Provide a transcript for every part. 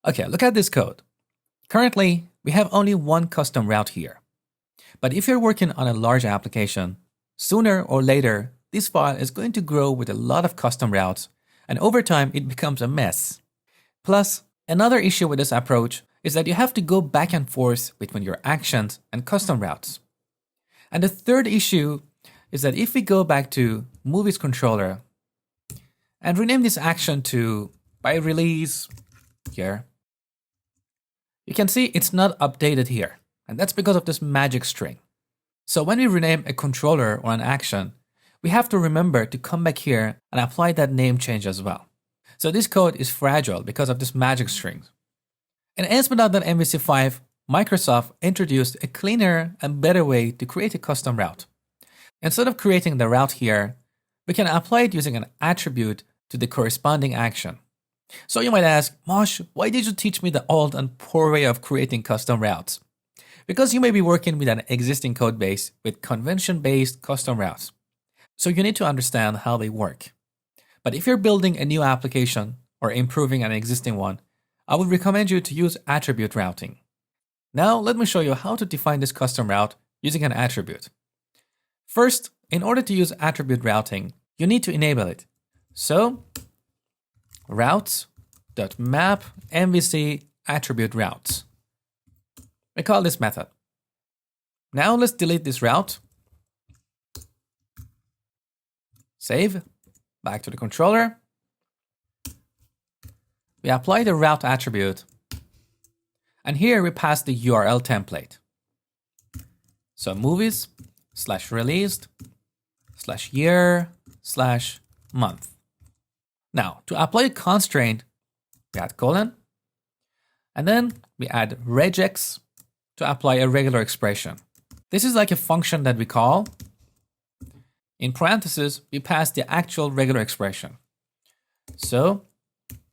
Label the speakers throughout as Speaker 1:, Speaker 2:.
Speaker 1: Okay, look at this code. Currently, we have only one custom route here. But if you're working on a large application, sooner or later, this file is going to grow with a lot of custom routes, and over time, it becomes a mess. Plus, another issue with this approach is that you have to go back and forth between your actions and custom routes. And the third issue is that if we go back to Movies controller and rename this action to by release here, you can see it's not updated here. And that's because of this magic string. So when we rename a controller or an action, we have to remember to come back here and apply that name change as well. So this code is fragile because of this magic string. In ASP.NET MVC 5, Microsoft introduced a cleaner and better way to create a custom route. Instead of creating the route here, we can apply it using an attribute to the corresponding action. So you might ask, Mosh, why did you teach me the old and poor way of creating custom routes? Because you may be working with an existing code base with convention-based custom routes. So you need to understand how they work. But if you're building a new application or improving an existing one, I would recommend you to use attribute routing. Now let me show you how to define this custom route using an attribute. First, in order to use attribute routing, you need to enable it. So routes.map MVC attribute routes. We call this method. Now let's delete this route. Save. Back to the controller. We apply the route attribute. And here we pass the URL template. So movies/released/year/month. Now, to apply a constraint, we add colon. And then we add regex to apply a regular expression. This is like a function that we call. In parentheses, we pass the actual regular expression. So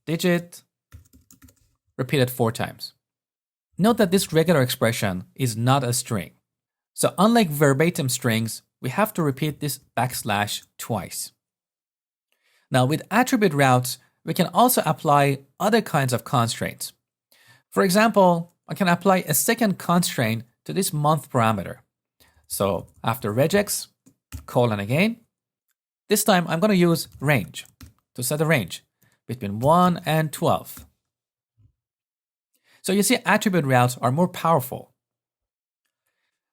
Speaker 1: digit repeated 4 times. Note that this regular expression is not a string. So unlike verbatim strings, we have to repeat this backslash twice. Now with attribute routes, we can also apply other kinds of constraints. For example, I can apply a second constraint to this month parameter. So after regex, colon again. This time I'm going to use range to set a range between 1 and 12. So you see attribute routes are more powerful.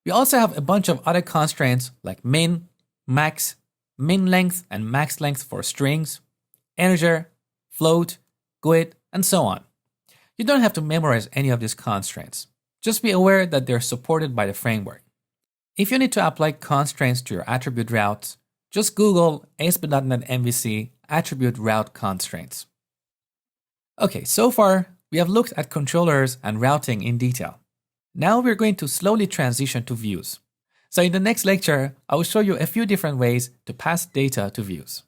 Speaker 1: We also have a bunch of other constraints like min, max, min length and max length for strings, integer, float, GUID, and so on. You don't have to memorize any of these constraints. Just be aware that they're supported by the framework. If you need to apply constraints to your attribute routes, just Google ASP.NET MVC attribute route constraints. Okay, so far we have looked at controllers and routing in detail. Now we're going to slowly transition to views. So in the next lecture, I will show you a few different ways to pass data to views.